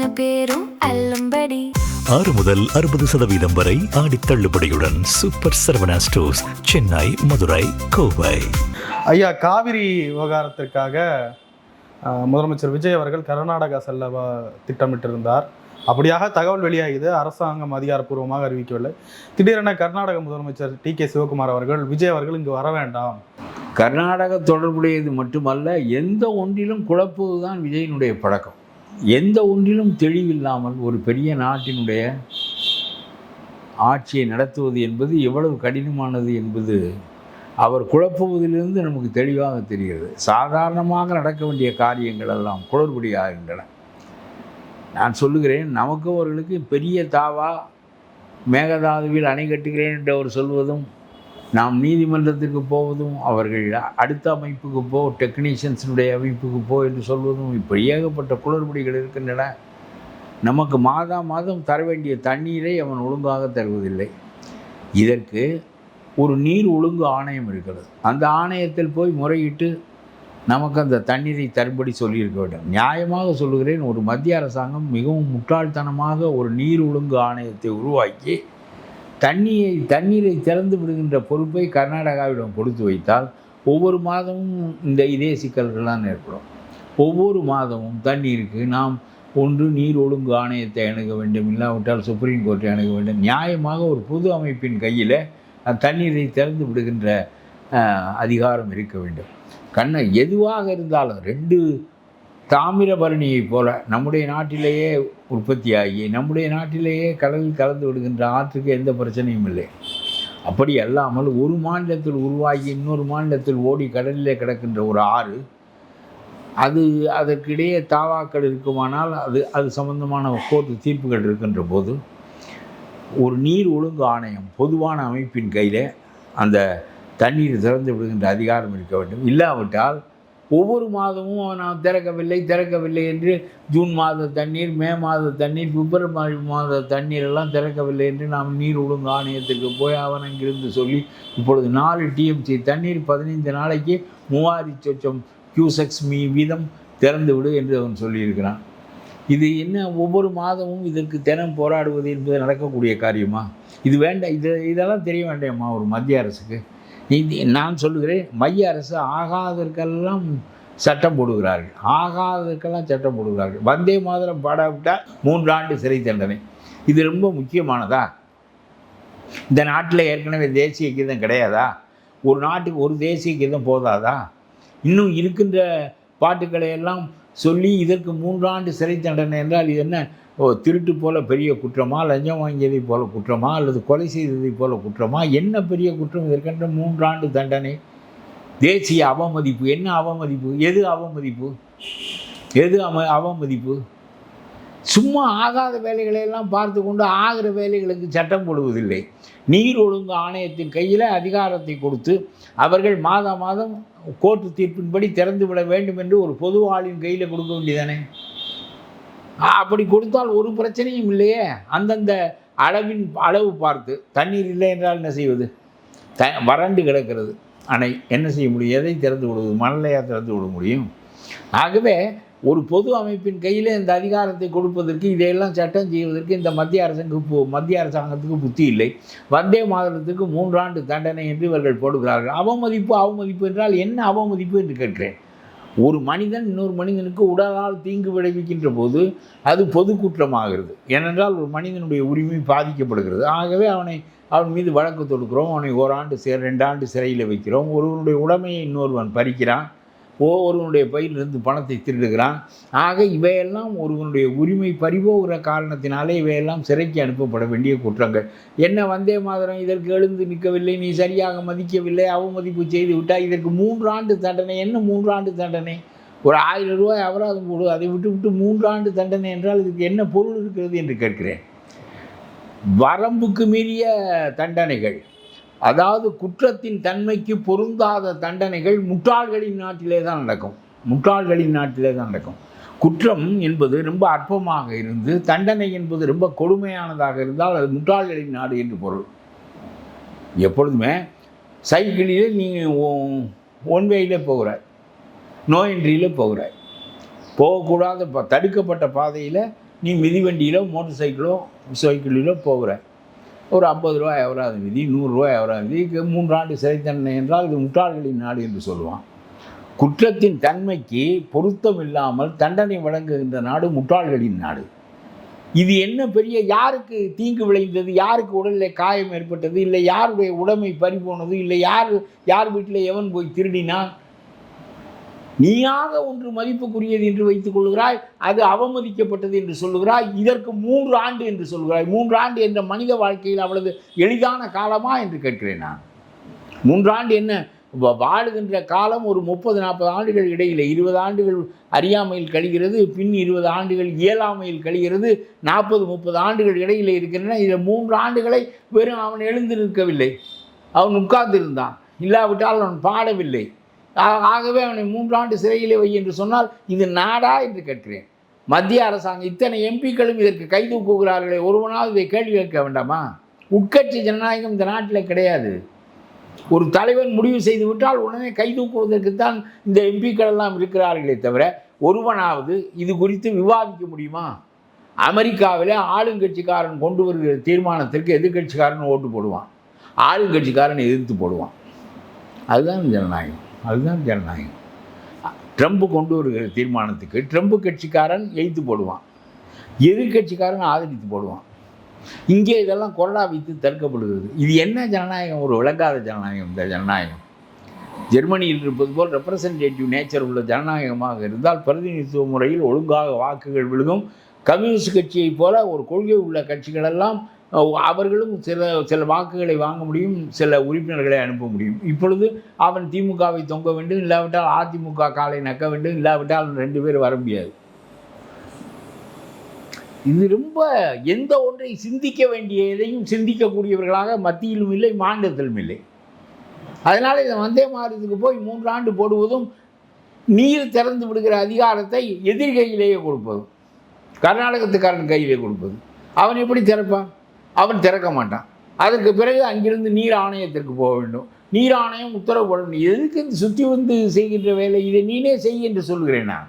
அத்தனை பேரும் அல்லும்படி 6 முதல் 60% வரை ஆடி தள்ளுபடியுடன் சூப்பர் சரவணா ஸ்டோர்ஸ், சென்னை, மதுரை, கோவை. ஐயா, காவிரி விவகாரத்திற்காக முதலமைச்சர் விஜய் அவர்கள் கர்நாடகா செல்ல திட்டமிட்டிருந்தார். அப்படியாக தகவல் வெளியாகிது. அரசாங்கம் அதிகாரப்பூர்வமாக அறிவிக்கவில்லை. திடீரென கர்நாடக முதலமைச்சர் டி.கே. சிவகுமார் அவர்கள் விஜய் அவர்கள் இங்கு வர வேண்டாம். கர்நாடக தொடர்புடையது மட்டுமல்ல, எந்த ஒன்றிலும் குழப்புவதுதான் விஜயினுடைய பழக்கம். எந்த ஒன்றிலும் தெளிவில்லாமல் ஒரு பெரிய நாட்டினுடைய ஆட்சியை நடத்துவது என்பது எவ்வளவு கடினமானது என்பது அவர் குழப்புவதிலிருந்து நமக்கு தெளிவாக தெரிகிறது. சாதாரணமாக நடக்க வேண்டிய காரியங்கள் எல்லாம் குளறுபடியாகின்றன. நான் சொல்லுகிறேன், நமக்கு அவர்களுக்கு பெரிய தாவா மேகதாதுவில் அணை கட்டுகிறேன் என்று அவர் சொல்வதும், நாம் நீதிமன்றத்துக்கு போவதும், அவர்கள் அடுத்த அமைப்புக்கு போ, டெக்னீஷியன்ஸினுடைய அமைப்புக்கு போ என்று சொல்வதும், இப்படி ஏகப்பட்ட குளறுபடிகள் இருக்கின்றன. நமக்கு மாதம் தர வேண்டிய தண்ணீரை அவன் ஒழுங்காக தருவதில்லை. இதற்கு ஒரு நீர் ஒழுங்கு ஆணையம் இருக்கிறது. அந்த ஆணையத்தில் போய் முறையிட்டு நமக்கு அந்த தண்ணீரை தரும்படி சொல்லியிருக்க வேண்டும். நியாயமாக சொல்லுகிறேன், ஒரு மத்திய அரசாங்கம் மிகவும் முட்டாள்தனமாக ஒரு நீர் ஒழுங்கு ஆணையத்தை உருவாக்கி தண்ணீரை திறந்து விடுகின்ற பொறுப்பை கர்நாடகாவிடம் கொடுத்து வைத்தால் ஒவ்வொரு மாதமும் இதே சிக்கல்கள்லாம் ஏற்படும். ஒவ்வொரு மாதமும் தண்ணீருக்கு நாம் ஒன்று நீர் ஒழுங்கு ஆணையத்தை அணுக வேண்டும், இல்லாவிட்டால் சுப்ரீம் கோர்ட்டை அணுக வேண்டும். நியாயமாக ஒரு பொது அமைப்பின் கையில் தண்ணீரை திறந்து விடுகின்ற அதிகாரம் இருக்க வேண்டும். எதுவாக இருந்தாலும் 2 தாமிரபரணியை போல நம்முடைய நாட்டிலேயே உற்பத்தியாகி நம்முடைய நாட்டிலேயே கடலில் கலந்து விடுகின்ற ஆற்றுக்கு எந்த பிரச்சனையும் இல்லை. அப்படி அல்லாமல் ஒரு மாநிலத்தில் உருவாகி இன்னொரு மாநிலத்தில் ஓடி கடலிலே கிடக்கின்ற ஒரு ஆறு, அதற்கிடையே தாவாக்கள் இருக்குமானால் அது சம்பந்தமான கோர்ட்டு தீர்ப்புகள் இருக்கின்ற போது ஒரு நீர் ஒழுங்கு ஆணையம் பொதுவான அமைப்பின் கையில் அந்த தண்ணீர் திறந்து விடுகின்ற அதிகாரம் இருக்க வேண்டும். இல்லாவிட்டால் ஒவ்வொரு மாதமும் நாம் திறக்கவில்லை என்று ஜூன் மாத தண்ணீர், மே மாத தண்ணீர், பிப்ரவரி மாத தண்ணீர் எல்லாம் திறக்கவில்லை என்று நாம் நீர் ஒழுங்கு ஆணையத்திற்கு போய் அவன் அங்கிருந்து சொல்லி இப்பொழுது 4 டிஎம்சி தண்ணீர் 15 நாளைக்கு 3000 கியூசெக்ஸ் வீதம் திறந்து விடு என்று அவன் சொல்லியிருக்கிறான். இது என்ன, ஒவ்வொரு மாதமும் இதற்கு தினம் போராடுவது என்பது நடக்கக்கூடிய காரியமா? இது வேண்டாம். இதெல்லாம் தெரிய வேண்டாமா ஒரு மத்திய அரசுக்கு? நான் சொல்லுகிறேன், மைய அரசு ஆகாதற்கெல்லாம் சட்டம் போடுகிறார்கள். வந்தே மாதரம் பாடாவிட்டால் 3 ஆண்டு சிறை தண்டனை. இது ரொம்ப முக்கியமானதா? இந்த நாட்டில் ஏற்கனவே தேசிய கீதம் கிடையாதா? ஒரு நாட்டுக்கு ஒரு தேசிய கீதம் போதாதா? இன்னும் இருக்கின்ற பாட்டுக்களை எல்லாம் சொல்லி இதற்கு 3 ஆண்டு சிறை தண்டனை என்றால் இது என்ன, திருட்டு போல பெரிய குற்றமா, லஞ்சம் வாங்கியதை போல குற்றமா, அல்லது கொலை செய்ததை போல குற்றமா? என்ன பெரிய குற்றம் இதற்கென்ற 3 ஆண்டு தண்டனை? தேசிய அவமதிப்பு. என்ன அவமதிப்பு? எது அவமதிப்பு? சும்மா ஆகாத வேலைகளையெல்லாம் பார்த்து கொண்டு ஆகிற வேலைகளுக்கு சட்டம் போடுவதில்லை. நீர் ஒழுங்கு ஆணையத்தின் கையில் அதிகாரத்தை கொடுத்து அவர்கள் மாதம் கோர்ட்டு தீர்ப்பின்படி திறந்து விட வேண்டும் என்று ஒரு பொது ஆளின் கையில் கொடுக்க வேண்டியதானே? அப்படி கொடுத்தால் ஒரு பிரச்சனையும் இல்லையே. அந்தந்த அளவு பார்த்து தண்ணீர் இல்லை என்றால் என்ன செய்வது? வறண்டு கிடக்கிறது அணை, என்ன செய்ய முடியும்? எதை திறந்து விடுவது? மணலையாக திறந்து விட முடியும்? ஆகவே ஒரு பொது அமைப்பின் கையில் இந்த அதிகாரத்தை கொடுப்பதற்கு, இதையெல்லாம் சட்டம் செய்வதற்கு இந்த மத்திய அரசாங்கத்துக்கு புத்தி இல்லை. வந்தே மாதத்துக்கு 3 ஆண்டு தண்டனை என்று இவர்கள் போடுகிறார்கள். அவமதிப்பு என்றால் என்ன அவமதிப்பு என்று கேட்கிறேன். ஒரு மனிதன் இன்னொரு மனிதனுக்கு உடலால் தீங்கு விளைவிக்கின்ற போது அது பொது குற்றமாகிறது. ஏனென்றால் ஒரு மனிதனுடைய உரிமை பாதிக்கப்படுகிறது. ஆகவே அவன் மீது வழக்கு தொடுக்கிறோம். அவனை 1 ஆண்டு 2 ஆண்டு சிறையில் வைக்கிறோம். ஒருவனுடைய உடைமையை இன்னொருவன் பறிக்கிறான். ஒருவனுடைய பையிலிருந்து பணத்தை திருடுகிறான். ஆக இவையெல்லாம் ஒருவனுடைய உரிமை பறிபோகிற காரணத்தினாலே இவையெல்லாம் சிறைக்கு அனுப்பப்பட வேண்டிய குற்றங்கள். என்ன வந்தே மாதரம் இதற்கு எழுந்து நிற்கவில்லை, நீ சரியாக மதிக்கவில்லை, அவமதிப்பு செய்து விட்டால் இதற்கு 3 ஆண்டு தண்டனை. என்ன 3 ஆண்டு தண்டனை? ஒரு 1000 ரூபாய் அபராதம் போடு, அதை விட்டு 3 ஆண்டு தண்டனை என்றால் இதுக்கு என்ன பொருள் இருக்கிறது என்று கேட்கிறேன். வரம்புக்கு மீறிய தண்டனைகள், அதாவது குற்றத்தின் தன்மைக்கு பொருந்தாத தண்டனைகள் முட்டாள்களின் நாட்டிலே தான் நடக்கும். குற்றம் என்பது ரொம்ப அற்பமாக இருந்து தண்டனை என்பது ரொம்ப கொடுமையானதாக இருந்தால் அது முட்டாள்களின் நாடு என்று பொருள். எப்பொழுதுமே சைக்கிளிலே நீங்கள் ஒன்வேயிலே போகிறாய், நோ என்ட்ரியில் போகிறாய், போகக்கூடாத தடுக்கப்பட்ட பாதையில் நீ மிதிவண்டியிலோ சைக்கிளிலோ போகிற, ஒரு 50 ரூபா எவராது விதி, 100 ரூபா எவராது விதி, 3 ஆண்டு சிறை தண்டனை என்றால் இது முட்டாள்களின் நாடு என்று சொல்லுவான். குற்றத்தின் தன்மைக்கு பொருத்தம் இல்லாமல் தண்டனை வழங்குகின்ற நாடு முட்டாள்களின் நாடு. இது என்ன பெரிய, யாருக்கு தீங்கு விளைந்தது, யாருக்கு உடலில் காயம் ஏற்பட்டது, இல்லை யாருடைய உடைமை பறிபோனது, இல்லை யார் வீட்டில் எவன் போய் திருடினான், நீயாக ஒன்று மதிப்புக்குரியது என்று வைத்துக் கொள்கிறாய், அது அவமதிக்கப்பட்டது என்று சொல்லுகிறாய், இதற்கு 3 ஆண்டு என்று சொல்கிறாய். 3 ஆண்டு என்ற மனித வாழ்க்கையில் அவ்வளவு எளிதான காலமா என்று கேட்கிறேன் நான். 3 ஆண்டு என்ன, வாழுகின்ற காலம் ஒரு 30-40 ஆண்டுகள் இடையில், 20 ஆண்டுகள் அறியாமையில் கழிகிறது, பின் 20 ஆண்டுகள் இயலாமையில் கழிகிறது, 40-30 ஆண்டுகள் இடையில் இருக்கின்றன. இதில் 3 ஆண்டுகளை வெறும் அவன் எழுந்து நிற்கவில்லை, அவன் உட்கார்ந்திருந்தான், இல்லாவிட்டால் அவன் பாடவில்லை. ஆகவே அவனை 3 ஆண்டு சிறையிலே வை என்று சொன்னால் இது நாடா என்று கேட்கிறேன். மத்திய அரசாங்கம் இத்தனை எம்பிக்களும் இதற்கு கை தூக்குகிறார்களே, ஒருவனாவது இதை கேள்வி கேட்க வேண்டாமா? உட்கட்சி ஜனநாயகம் இந்த நாட்டில் கிடையாது. ஒரு தலைவன் முடிவு செய்து விட்டால் உடனே கை தூக்குவதற்குத்தான் இந்த எம்பிக்கள் எல்லாம் இருக்கிறார்களே தவிர ஒருவனாவது இது குறித்து விவாதிக்க முடியுமா? அமெரிக்காவில் ஆளுங்கட்சிக்காரன் கொண்டு வருகிற தீர்மானத்திற்கு எதிர்கட்சிக்காரன் ஓட்டு போடுவான், ஆளுங்கட்சிக்காரன் எதிர்த்து போடுவான். அதுதான் ஜனநாயகம், அதுதான் ஜனநாயகம். ட்ரம்ப் கொண்டு வருகிற தீர்மானத்துக்கு ட்ரம்ப் கட்சிக்காரன் எதிர்த்து போடுவான், எதிர்கட்சிக்காரன் ஆதரித்து போடுவான். இங்கே இதெல்லாம் கொள்ளா வைத்து தடுக்கப்படுகிறது. இது என்ன ஜனநாயகம்? ஒரு விளங்காத ஜனநாயகம் இந்த ஜனநாயகம். ஜெர்மனியில் இருப்பது போல் ரெப்ரசன்டேட்டிவ் நேச்சர் உள்ள ஜனநாயகமாக இருந்தால் பிரதிநிதித்துவ முறையில் ஒழுங்காக வாக்குகள் விழுகும். கம்யூனிஸ்ட் கட்சியைப் போல ஒரு கொள்கை உள்ள கட்சிகளெல்லாம் அவர்களும் சில வாக்குகளை வாங்க முடியும், சில உறுப்பினர்களை அனுப்ப முடியும். இப்பொழுது அவன் திமுகவை தொங்க வேண்டும், இல்லாவிட்டால் அதிமுக காலை நக்க வேண்டும், இல்லாவிட்டால் 2 பேர் வர முடியாது. இது ரொம்ப எந்த ஒன்றை சிந்திக்க வேண்டிய எதையும் சிந்திக்கக்கூடியவர்களாக மத்தியிலும் இல்லை, மாநிலத்திலும் இல்லை. அதனால் இதை வந்தே மாநிலத்துக்கு போய் 3 ஆண்டு போடுவதும், நீர் திறந்து விடுகிற அதிகாரத்தை எதிர்கையிலேயே கொடுப்பதும், கர்நாடகத்துக்காரன் கையிலே கொடுப்பது. அவன் எப்படி திறப்பான்? அவன் திறக்க மாட்டான். அதற்கு பிறகு அங்கிருந்து நீர் ஆணையத்திற்கு போக வேண்டும், நீர் ஆணையம் உத்தரவு போடணும். எதுக்கு சுற்றி வந்து செய்கின்ற வேலை? இதை நீனே செய் என்று சொல்கிறேன் நான்.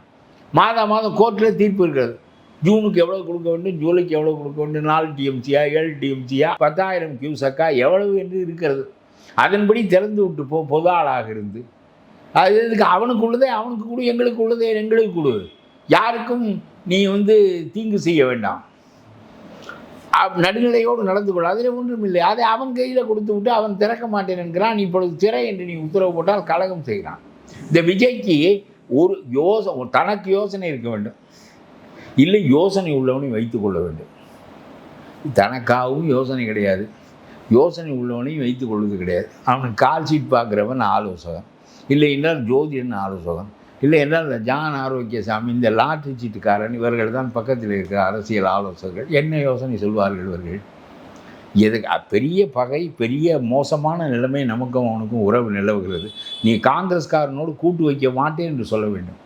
மாதம் கோர்ட்டில் தீர்ப்பு இருக்கிறது. ஜூனுக்கு எவ்வளோ கொடுக்க வேண்டும், ஜூலைக்கு எவ்வளோ கொடுக்க வேண்டும், 4 டிஎம்சியா 7 டிஎம்சியா 10,000 கியூசக்கா எவ்வளவு என்று இருக்கிறது. அதன்படி திறந்து விட்டு பொது ஆளாக இருந்து அது இதுக்கு அவனுக்கு உள்ளதே அவனுக்கு கொடு, எங்களுக்கு உள்ளதே எங்களுக்கு கொடு, யாருக்கும் நீ தீங்கு செய்ய வேண்டாம், நடுநிலையோடு நடந்து கொள்ள, அதில் ஒன்றும் இல்லை. அதை அவன் கையில் கொடுத்து விட்டு அவன் திறக்க மாட்டேன் என்கிறான். இப்பொழுது திரை என்று நீ உத்தரவு போட்டால் கலகம் செய்கிறான். இந்த விஜய்க்கு ஒரு தனக்கு யோசனை இருக்க வேண்டும், இல்லை யோசனை உள்ளவனை வைத்துக் கொள்ள வேண்டும். தனக்காகவும் யோசனை கிடையாது, யோசனை உள்ளவனையும் வைத்துக் கொள்வது கிடையாது. அவனுக்கு கால் ஷீட் பார்க்குறவன் ஆலோசகன், இல்லை என்றால் ஜோதிடன் ஆலோசகன், இல்லை என்றால் இந்த ஜான் ஆரோக்கியசாமி, இந்த லாட்ரி சீட்டுக்காரன், இவர்கள் தான் பக்கத்தில் இருக்கிற அரசியல் ஆலோசகர்கள். என்ன யோசனை சொல்வார்கள் இவர்கள்? எதுக்கு பெரிய பகை, பெரிய மோசமான நிலைமை நமக்கும் அவனுக்கும் உறவு நிலவுகிறது. நீ காங்கிரஸ்காரனோடு கூட்டு வைக்க மாட்டேன் என்று சொல்ல வேண்டும்.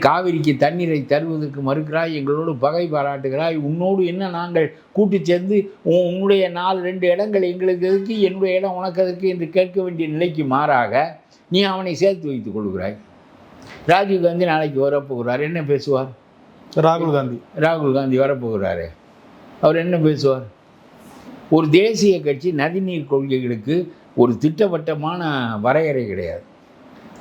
காவிரிக்கு தண்ணீரை தருவதற்கு மறுக்கிறாய், எங்களோடு பகை பாராட்டுகிறாய், உன்னோடு என்ன நாங்கள் கூட்டு சேர்ந்து உன்னுடைய 4-2 இடங்கள் எங்களுக்கு எதுக்கு, என்னுடைய இடம் உனக்கு எதற்கு என்று கேட்க வேண்டிய நிலைக்கு மாறாக நீ அவனை சேர்த்து வைத்துக் கொள்கிறாய். ராஜீவ்காந்தி நாளைக்கு வரப்போகிறார், என்ன பேசுவார்? ராகுல் காந்தி வரப்போகிறாரு, அவர் என்ன பேசுவார்? ஒரு தேசிய கட்சி நதிநீர் கொள்கைகளுக்கு ஒரு திட்டவட்டமான வரையறை கிடையாது,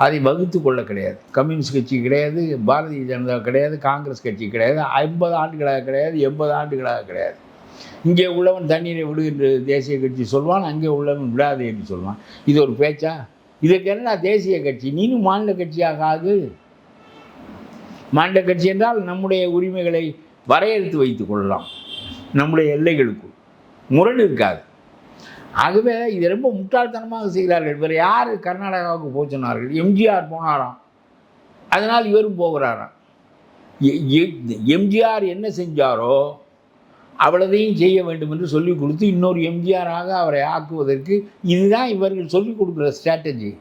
அதை வகுத்து கொள்ள கிடையாது. கம்யூனிஸ்ட் கட்சி கிடையாது, பாரதிய ஜனதா கிடையாது, காங்கிரஸ் கட்சி கிடையாது, 50 ஆண்டுகளாக கிடையாது, 80 ஆண்டுகளாக கிடையாது. இங்கே உள்ளவன் தண்ணீரை விடு என்று தேசிய கட்சி சொல்வான், அங்கே உள்ளவன் விடாது என்று சொல்வான். இது ஒரு பேச்சா? இதற்கு என்ன தேசிய கட்சி? நீனும் மாநில கட்சியாக ஆகு. மாநில கட்சி என்றால் நம்முடைய உரிமைகளை வரையறுத்து வைத்துக் கொள்ளலாம், நம்முடைய எல்லைகளுக்குள் முரண் இருக்காது. ஆகவே இது ரொம்ப முட்டாள்தனமாக செய்கிறார்கள். வேறு யார் கர்நாடகாவுக்கு போக சொன்னார்கள்? எம்ஜிஆர் போனாராம், அதனால் இவரும் போகிறாராம். எம்ஜிஆர் என்ன செஞ்சாரோ அவ்வளதையும் செய்ய வேண்டும் என்று சொல்லிக் கொடுத்து இன்னொரு எம்ஜிஆராக அவரை ஆக்குவதற்கு இதுதான் இவர்கள் சொல்லிக் கொடுக்குற ஸ்ட்ராட்டஜி,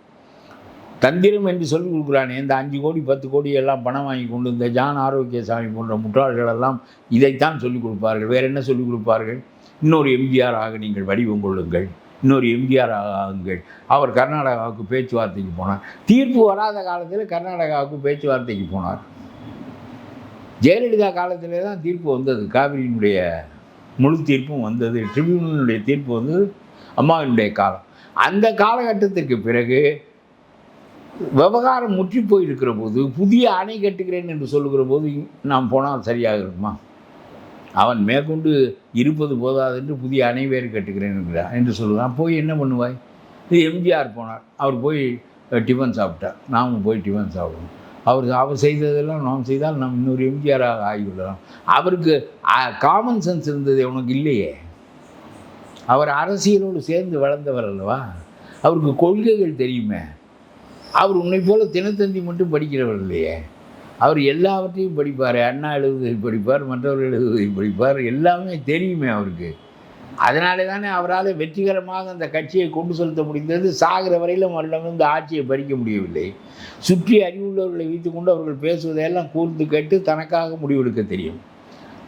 தந்திரம் என்று சொல்லிக் கொடுக்குறானே. இந்த 5 கோடி 10 கோடி எல்லாம் பணம் வாங்கி கொண்டு இந்த ஜான் ஆரோக்கியசாமி போன்ற முட்டாள்களெல்லாம் இதைத்தான் சொல்லிக் கொடுப்பார்கள். வேறு என்ன சொல்லிக் கொடுப்பார்கள்? இன்னொரு எம்ஜிஆராக நீங்கள் வடிவம் கொள்ளுங்கள், இன்னொரு எம்ஜிஆர் ஆகுங்கள். அவர் கர்நாடகாவுக்கு பேச்சுவார்த்தைக்கு போனார், தீர்ப்பு வராத காலத்தில் கர்நாடகாவுக்கு பேச்சுவார்த்தைக்கு போனார். ஜெயலலிதா காலத்திலே தான் தீர்ப்பு வந்தது, காவிரியினுடைய முழு தீர்ப்பும் வந்தது, ட்ரிபியூனலுடைய தீர்ப்பு வந்தது அம்மாவினுடைய காலம். அந்த காலகட்டத்திற்கு பிறகு விவகாரம் முற்றி போயிருக்கிற போது புதிய அணை கட்டுகிறேன் என்று சொல்லுகிற போது நாம் போனால் சரியாக இருக்குமா? அவன் மேற்கொண்டு இருப்பது போதாது என்று புதிய அணை வேறு கட்டுகிறேன் என்கிறார் என்று சொல்லுவான். போய் என்ன பண்ணுவாய்? இது எம்ஜிஆர் போனார், அவர் போய் டிஃபன் சாப்பிட்டார், நாமும் போய் டிஃபன் சாப்பிடுவோம். அவர் செய்ததெல்லாம் நாம் செய்தால் நாம் இன்னொரு எம்ஜிஆராக ஆகிவிடலாம். அவருக்கு காமன் சென்ஸ் இருந்தது, உனக்கு இல்லையே. அவர் அரசியலோடு சேர்ந்து வளர்ந்தவர் அல்லவா, அவருக்கு கொள்கைகள் தெரியுமே. அவர் உன்னை போல தினத்தந்தி மட்டும் படிக்கிறவர் இல்லையே, அவர் எல்லாவற்றையும் படிப்பார். அண்ணா எழுதுவதை படிப்பார், மற்றவர்கள் எழுதுவதை படிப்பார், எல்லாமே தெரியுமே அவருக்கு. அதனாலே தானே அவரால் வெற்றிகரமாக அந்த கட்சியை கொண்டு செலுத்த முடிந்தது. சாகிற வரையில் அவரிடமிருந்து ஆட்சியை பறிக்க முடியவில்லை. சுற்றி அறிவுள்ளவர்களை வைத்துக்கொண்டு அவர்கள் பேசுவதையெல்லாம் கூர்ந்து கேட்டு தனக்காக முடிவெடுக்க தெரியும்.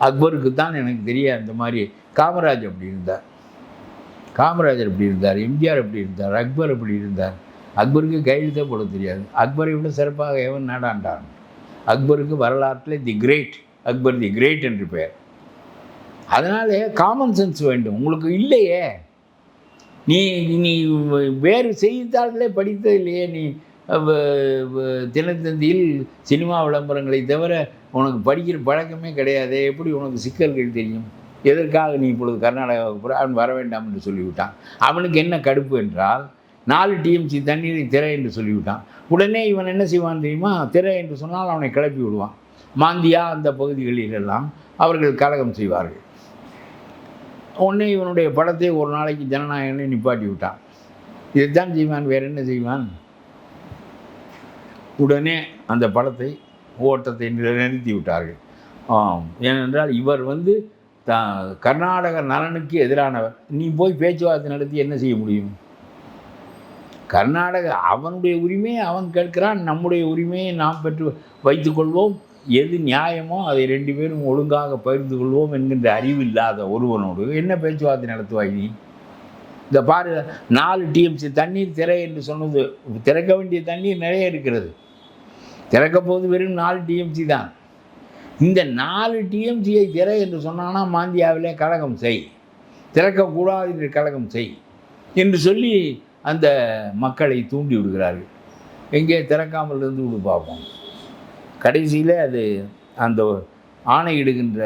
அக்பருக்கு தான் எனக்கு தெரிய அந்த மாதிரி காமராஜ் அப்படி இருந்தார், காமராஜர் அப்படி இருந்தார், எம்ஜிஆர் அப்படி இருந்தார், அக்பர் அப்படி இருந்தார். அக்பருக்கு கையெழுத்தே போட தெரியாது. அக்பரை விட சிறப்பாக எவன் நாடாண்டான்? அக்பருக்கு வரலாற்றில் தி கிரேட், அக்பர் தி கிரேட் என்று பெயர். அதனாலே காமன் சென்ஸ் வேண்டும். உங்களுக்கு இல்லையே, நீ நீ வேறு செய்தித்தாள்களே படித்தது இல்லையே, நீ தினத்தந்தியில் சினிமா விளம்பரங்களை தவிர உனக்கு படிக்கிற பழக்கமே கிடையாது. எப்படி உனக்கு சிக்கல்கள் தெரியும்? எதற்காக நீ இப்பொழுது கர்நாடகாவுக்கு அவன் வர வேண்டாம் என்று சொல்லிவிட்டான். அவனுக்கு என்ன கடுப்பு என்றால் 4 டிஎம்சி தண்ணீரை திரை என்று சொல்லிவிட்டான். உடனே இவன் என்ன செய்வான் தெரியுமா? திரை என்று சொன்னால் அவனை கிளப்பி விடுவான். மாந்தியா அந்த பகுதிகளிலெல்லாம் அவர்கள் கலகம் செய்வார்கள். உடனே இவனுடைய படத்தை ஒரு நாளைக்கு ஜனநாயகனை நிப்பாட்டி விட்டான். இதைத்தான் செய்வான், வேறு என்ன செய்வான்? உடனே அந்த படத்தை ஓட்டத்தை நிறுத்தி விட்டார்கள். ஏனென்றால் இவர் கர்நாடக நலனுக்கு எதிரானவர். நீ போய் பேச்சுவார்த்தை நடத்தி என்ன செய்ய முடியும்? கர்நாடக அவனுடைய உரிமையை அவன் கேட்கிறான், நம்முடைய உரிமையை நாம் பெற்று வைத்துக்கொள்வோம். எது நியாயமோ அதை 2 பேரும் ஒழுங்காக பகிர்ந்து கொள்வோம் என்கின்ற அறிவு இல்லாத ஒருவனோடு என்ன பேச்சுவார்த்தை நடத்துவாய் நீ? இந்த பாரு, 4 டிஎம்சி தண்ணீர் திரை என்று சொன்னது, திறக்க வேண்டிய தண்ணீர் நிறைய இருக்கிறது. திறக்க போது வெறும் 4 டிஎம்சி தான். இந்த 4 டிஎம்சியை திரை என்று சொன்னான்னா மாந்தியாவிலே கலகம் செய், திறக்கக்கூடாது என்று கலகம் செய் என்று சொல்லி அந்த மக்களை தூண்டி விடுகிறார்கள். எங்கே திறக்காமல் இருந்து விடு பார்ப்போம். கடைசியில் அது அந்த ஆணையிடுகின்ற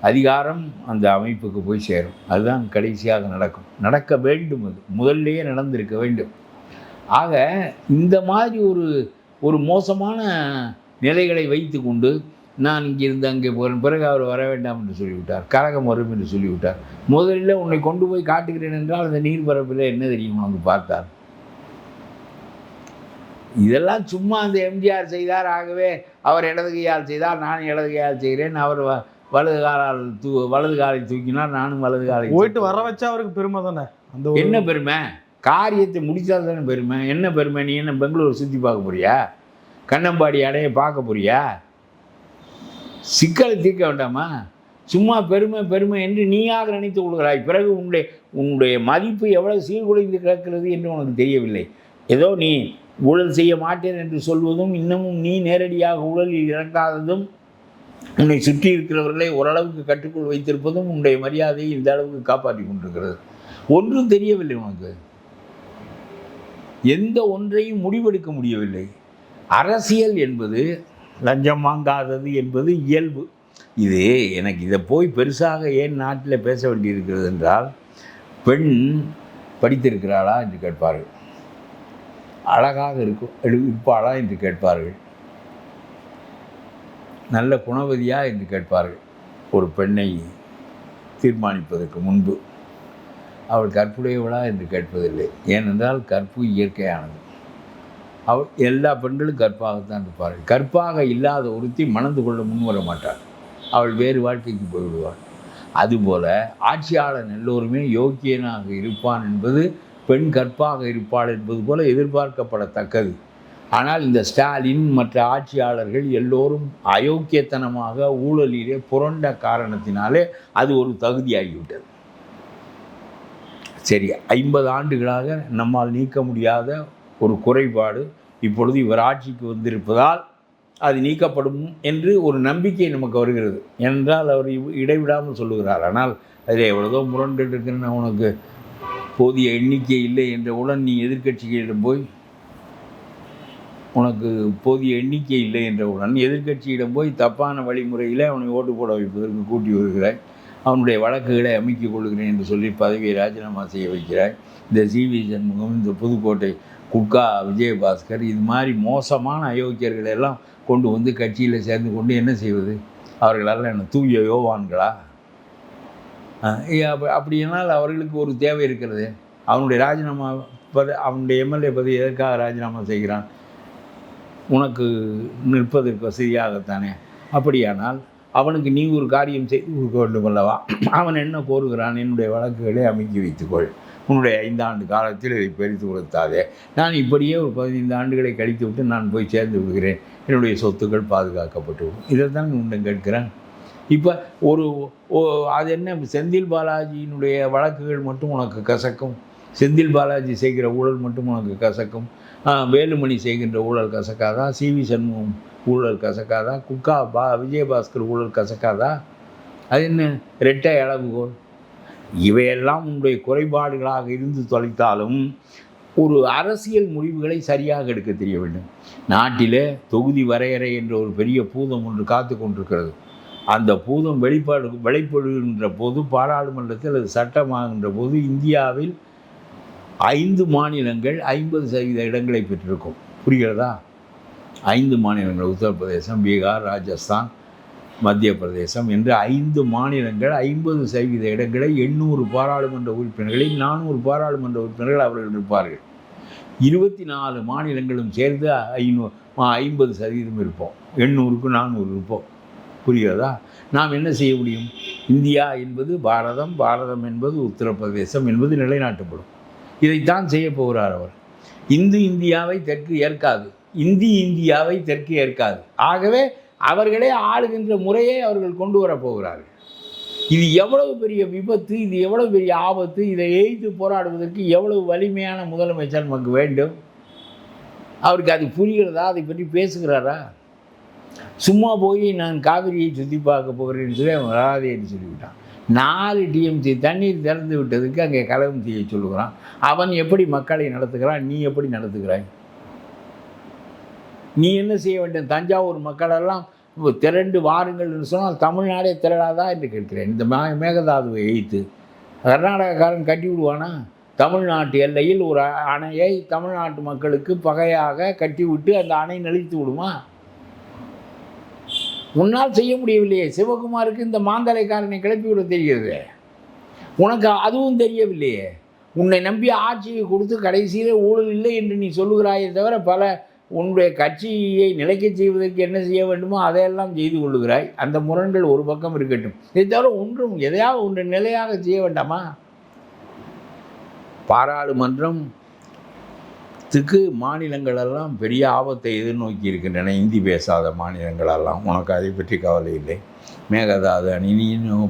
அதிகாரம் அந்த அமைப்புக்கு போய் சேரும். அதுதான் கடைசியாக நடக்கும், நடக்க வேண்டும். அது முதல்லையே நடந்திருக்க வேண்டும். ஆக இந்த மாதிரி ஒரு மோசமான நிலைகளை வைத்து கொண்டு நான் இங்கிருந்து அங்கே போகிறேன், பிறகு அவர் வர வேண்டாம் என்று சொல்லிவிட்டார், கலகம் வரும் என்று சொல்லிவிட்டார். முதலில் உன்னை கொண்டு போய் காட்டுகிறேன் என்றால் அந்த நீர்பரப்பில் என்ன தெரியும் உனக்கு பார்த்தார்? இதெல்லாம் சும்மா அந்த எம்ஜிஆர் செய்தார், ஆகவே அவர் இடது கையால் செய்தார், நான் இடது கையால் செய்கிறேன், அவர் வலது காலை தூக்கினார், நானும் வலது காலை போயிட்டு வர வச்சா அவருக்கு பெருமை தானே. அந்த என்ன பெருமை? காரியத்தை முடித்தால் தானே பெருமை. என்ன பெருமை? நீ என்ன பெங்களூர் சுற்றி பார்க்க போறியா? கண்ணம்பாடி அடைய பார்க்க போறியா? சிக்கலை தீர்க்க வேண்டாமா? சும்மா பெருமை பெருமை என்று நீயாக நினைத்து கொள்கிறாய். பிறகு உன்னுடைய மதிப்பு எவ்வளவு சீர்குலைந்து கிடக்கிறது என்று உனக்கு தெரியவில்லை. ஏதோ நீ ஊழல் செய்ய மாட்டேன் என்று சொல்வதும், இன்னமும் நீ நேரடியாக ஊழலில் இறக்காததும், உன்னை சுற்றி இருக்கிறவர்களை ஓரளவுக்கு கட்டுக்குள் வைத்திருப்பதும் உன்னுடைய மரியாதையை இந்த அளவுக்கு காப்பாற்றி கொண்டிருக்கிறது. ஒன்றும் தெரியவில்லை உனக்கு, எந்த ஒன்றையும் முடிவெடுக்க முடியவில்லை. அரசியல் என்பது லஞ்சம் வாங்காதது என்பது இயல்பு. இது எனக்கு இதை போய் பெருசாக ஏன் நாட்டில் பேச வேண்டியிருக்கிறது என்றால், பெண் படித்திருக்கிறாளா என்று கேட்பார்கள், அழகாக இருப்பாளா என்று கேட்பார்கள், நல்ல குணவதியா என்று கேட்பார்கள். ஒரு பெண்ணை தீர்மானிப்பதற்கு முன்பு அவள் கற்புடையவளா என்று கேட்பதில்லை. ஏனென்றால் கற்பு இயற்கையானது. அவள் எல்லா பெண்களும் கற்பாகத்தான் இருப்பார்கள். கற்பாக இல்லாத ஒருத்தி மணந்து கொள்ள முன்வர மாட்டாள், அவள் வேறு வாழ்க்கைக்கு போய்விடுவாள். அதுபோல் ஆட்சியாளன் எல்லோருமே யோக்கியனாக இருப்பான் என்பது, பெண் கற்பாக இருப்பாள் என்பது போல எதிர்பார்க்கப்படத்தக்கது. ஆனால் இந்த ஸ்டாலின் மற்ற ஆட்சியாளர்கள் எல்லோரும் அயோக்கியத்தனமாக ஊழலிலே புரண்ட காரணத்தினாலே அது ஒரு தகுதியாகிவிட்டது. சரி, 50 ஆண்டுகளாக நம்மால் நீக்க முடியாத ஒரு குறைபாடு இப்பொழுது இவர் ஆட்சிக்கு வந்திருப்பதால் அது நீக்கப்படும் என்று ஒரு நம்பிக்கை நமக்கு வருகிறது. என்றால் அவர் இடைவிடாமல் சொல்லுகிறார். ஆனால் அதில் எவ்வளோ முரண்கள் இருக்குன்னு உனக்கு போதிய எண்ணிக்கை இல்லை என்றவுடன் நீ எதிர்க்கட்சிகளிடம் போய் உனக்கு போதிய எண்ணிக்கை இல்லை என்றவுடன் எதிர்க்கட்சியிடம் போய் தப்பான வழிமுறையில் அவனை ஓட்டு போட வைப்பதற்கு கூட்டி வருகிறாய். அவனுடைய வழக்குகளை அமைக்கிக் கொள்கிறேன் என்று சொல்லி பதவியை ராஜினாமா செய்ய வைக்கிறாய். இந்த சிவி சண்முகம், இந்த புதுக்கோட்டை குட்கா விஜயபாஸ்கர், இது மாதிரி மோசமான அயோக்கியர்கள் எல்லாம் கொண்டு வந்து கட்சியில் சேர்ந்து கொண்டு என்ன செய்வது? அவர்களால் என்ன தூய யோவான்களா? அப்படியானால் அவர்களுக்கு ஒரு தேவை இருக்கிறது. அவனுடைய ராஜினாமா அவனுடைய எம்எல்ஏ பதவி எதற்காக ராஜினாமா செய்கிறான்? உனக்கு நிற்பதற்கு வசதியாகத்தானே. அப்படியானால் அவனுக்கு நீ ஒரு காரியம் செய்து கொடுக்க வேண்டும் அல்லவா? அவன் என்ன கோருகிறான்? என்னுடைய வழக்குகளை அமைக்கி வைத்துக்கொள், உன்னுடைய 5 ஆண்டு காலத்தில் இதை பெரித்து கொடுத்தாதே, நான் இப்படியே ஒரு 15 ஆண்டுகளை கழித்து விட்டு நான் போய் சேர்ந்து விடுகிறேன், என்னுடைய சொத்துக்கள் பாதுகாக்கப்பட்டுவிடும். இதை தான் உன்னை கேட்கிறேன். இப்போ அது என்ன, செந்தில் பாலாஜியினுடைய வழக்குகள் மட்டும் உனக்கு கசக்கும், செந்தில் பாலாஜி செய்கிற ஊழல் மட்டும் உனக்கு கசக்கும், வேலுமணி செய்கின்ற ஊழல் கசக்காதா, சிவி சண்முகம் ஊழல் கசக்காதா, குட்கா விஜயபாஸ்கர் ஊழல் கசக்காதா? அது என்ன இரட்டை அளவுகோல்? இவையெல்லாம் உன்னுடைய குறைபாடுகளாக இருந்து தொலைத்தாலும் ஒரு அரசியல் முடிவுகளை சரியாக எடுக்க தெரிய வேண்டும். நாட்டில் தொகுதி வரையறை என்ற ஒரு பெரிய பூதம் ஒன்று காத்து கொண்டிருக்கிறது. அந்த பூதம் வெளிப்படுகின்ற போது, பாராளுமன்றத்தில் அது சட்டமாகின்ற போது, இந்தியாவில் 5 மாநிலங்கள் 50% இடங்களை பெற்றிருக்கும். புரிகிறதா? 5 மாநிலங்கள், உத்தரப்பிரதேசம், பீகார், ராஜஸ்தான், மத்திய பிரதேசம் என்று 5 மாநிலங்கள் 50% இடங்களை 800 பாராளுமன்ற உறுப்பினர்களில் 400 பாராளுமன்ற உறுப்பினர்கள் அவர்கள் இருப்பார்கள். 24 மாநிலங்களும் சேர்ந்து 50% இருப்போம். 800க்கு 400 இருப்போம். புரிகிறதா? நாம் என்ன செய்ய முடியும்? இந்தியா என்பது பாரதம், பாரதம் என்பது உத்தரப்பிரதேசம் என்பது நிலைநாட்டப்படும். இதைத்தான் செய்ய போகிறார் அவர். இந்தியாவை தெற்கு ஏற்காது, இந்தியாவை தெற்கு ஏற்காது. ஆகவே அவர்களே ஆளுகின்ற முறையை அவர்கள் கொண்டு வரப்போகிறார்கள். இது எவ்வளவு பெரிய விபத்து, இது எவ்வளவு பெரிய ஆபத்து, இதை எதிர்த்து போராடுவதற்கு எவ்வளவு வலிமையான முதலமைச்சர் நமக்கு வேண்டும்? அவருக்கு அது புரிகிறதா? அதை பற்றி பேசுகிறாரா? சும்மா போய் நான் காவிரியை சுற்றி பார்க்க போகிறேன்னு சொல்லி அவன் வராதேன்னு சொல்லிவிட்டான். 4 டிஎம்சி தண்ணீர் திறந்து விட்டதுக்கு அங்கே கலகம் செய்ய சொல்லுகிறான். அவன் எப்படி மக்களை நடத்துகிறான்? நீ எப்படி நடத்துகிறாய்? நீ என்ன செய்ய வேண்டும்? தஞ்சாவூர் மக்களெல்லாம் திரண்டு வாருங்கள் என்று சொன்னால் தமிழ்நாடே திரளாதா என்று கேட்கிறேன். இந்த மேகதாதுவை எய்த்து கர்நாடகக்காரன் கட்டி விடுவானா? தமிழ்நாட்டு எல்லையில் ஒரு அணையை தமிழ்நாட்டு மக்களுக்கு பகையாக கட்டிவிட்டு அந்த அணை நலித்து விடுமா? உன்னால் செய்ய முடியவில்லையே. சிவகுமாருக்கு இந்த மாந்தலைக்காரனை கிளப்பிவிட தெரிகிறது, உனக்கு அதுவும் தெரியவில்லையே. உன்னை நம்பி ஆட்சியை கொடுத்து கடைசியில் ஊழல் இல்லை என்று நீ சொல்லுகிறாயே தவிர பல உன்னுடைய கட்சியை நிலைக்க செய்வதற்கு என்ன செய்ய வேண்டுமோ அதையெல்லாம் செய்து கொள்ளுகிறாய். அந்த முரண்கள் ஒரு பக்கம் இருக்கட்டும். இதை தவிர ஒன்றும் எதையாவது ஒன்று நிலையாக செய்ய வேண்டாமா? பாராளுமன்றத்துக்கு மாநிலங்களெல்லாம் பெரிய ஆபத்தை எதிர்நோக்கி இருக்கின்றன. இந்தி பேசாத மாநிலங்களெல்லாம். உனக்கு அதை பற்றி கவலை இல்லை. மேகதாது அணி நீ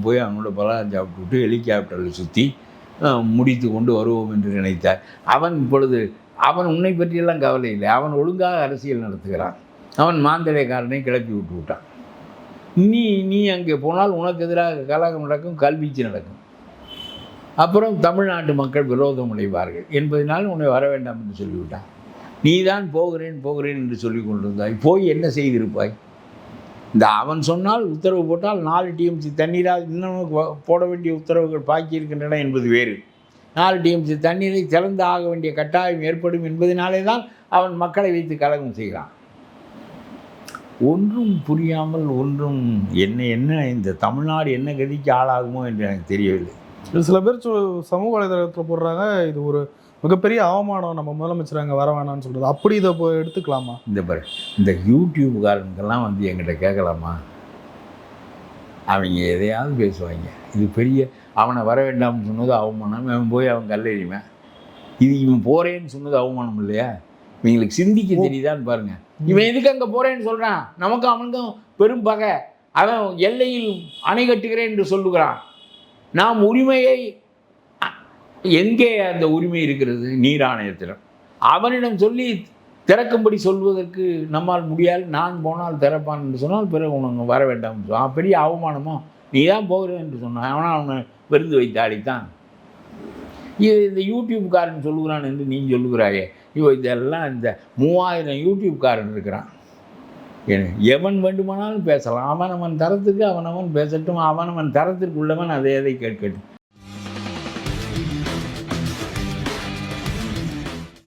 போய் அவனோட பலகாரம் சாப்பிட்டு விட்டு ஹெலிகாப்டரில் சுற்றி முடித்து கொண்டு வருவோம் என்று நினைத்தார். அவன் உன்னை பற்றியெல்லாம் கவலை இல்லை. அவன் ஒழுங்காக அரசியல் நடத்துகிறான். அவன் மாந்தளைக்காரனை கிளப்பி விட்டு விட்டான். நீ அங்கே போனால் உனக்கு எதிராக கலகம் நடக்கும், கல்வீச்சு நடக்கும். அப்புறம் தமிழ்நாட்டு மக்கள் விரோதம் அடைவார்கள் என்பதனால் உன்னை வர வேண்டாம் என்று சொல்லிவிட்டான். நீ தான் போகிறேன் என்று சொல்லி கொண்டிருந்தாய். போய் என்ன செய்திருப்பாய்? இந்த அவன் சொன்னால் உத்தரவு போட்டால் 4 டிஎம்சி தண்ணீராக இன்னும் போட வேண்டிய உத்தரவுகள் பாக்கி இருக்கின்றன என்பது வேறு. 4 டிஎம்சி தண்ணீரை திறந்து ஆக வேண்டிய கட்டாயம் ஏற்படும் என்பதனாலே தான் அவன் மக்களை வைத்து கலகம் செய்கிறான். ஒன்றும் புரியாமல் என்ன இந்த தமிழ்நாடு என்ன கதிக்கு ஆளாகுமோ என்று எனக்கு தெரியவில்லை. சில பேர் சமூக வலைதளத்தில் போடுறாங்க, இது ஒரு மிகப்பெரிய அவமானம், நம்ம முதலமைச்சர் அங்கே வர வேணாம்னு சொல்கிறது. அப்படி இதை எடுத்துக்கலாமா? இந்த யூடியூப்காரனுக்கெல்லாம் வந்து என்கிட்ட கேட்கலாமா? அவங்க எதையாவது பேசுவாங்க. இது பெரிய அவனை வர வேண்டாம்னு சொன்னது அவமானம், அவன் போய் அவன் கல்லெறிவேன். இது இவன் போகிறேன்னு சொன்னது அவமானம் இல்லையா? இவங்களுக்கு சிந்திக்க தெரியுதான்னு பாருங்கள். இவன் எதுக்கு அங்கே போகிறேன்னு சொல்கிறான்? நமக்கும் அவனுக்கும் பெரும் பகை. அவன் எல்லையில் அணை கட்டுகிறேன் என்று சொல்லுகிறான். நாம் உரிமையை, எங்கே அந்த உரிமை இருக்கிறது? நீர் ஆணையத்திடம். அவனிடம் சொல்லி திறக்கும்படி சொல்வதற்கு நம்மால் முடியாது. நான் போனால் திறப்பான் என்று சொன்னால் பிறகு உனக்கு வர வேண்டாம். பெரிய அவமானமோ, நீ தான் போகிறேன் என்று சொன்னான். அவனால் அவனை விருந்து வைத்து அடித்தான். இது இந்த யூடியூப்காரன் சொல்லுகிறான் என்று நீ சொல்லுகிறாயே, இதெல்லாம் இந்த 3000 யூடியூப்காரன் இருக்கிறான். எவன் வேண்டுமானாலும் பேசலாம். அவன் தரத்துக்கு அவனவன் பேசட்டும். அவன் தரத்திற்கு உள்ளவன் அதை எதை கேட்கட்டும்.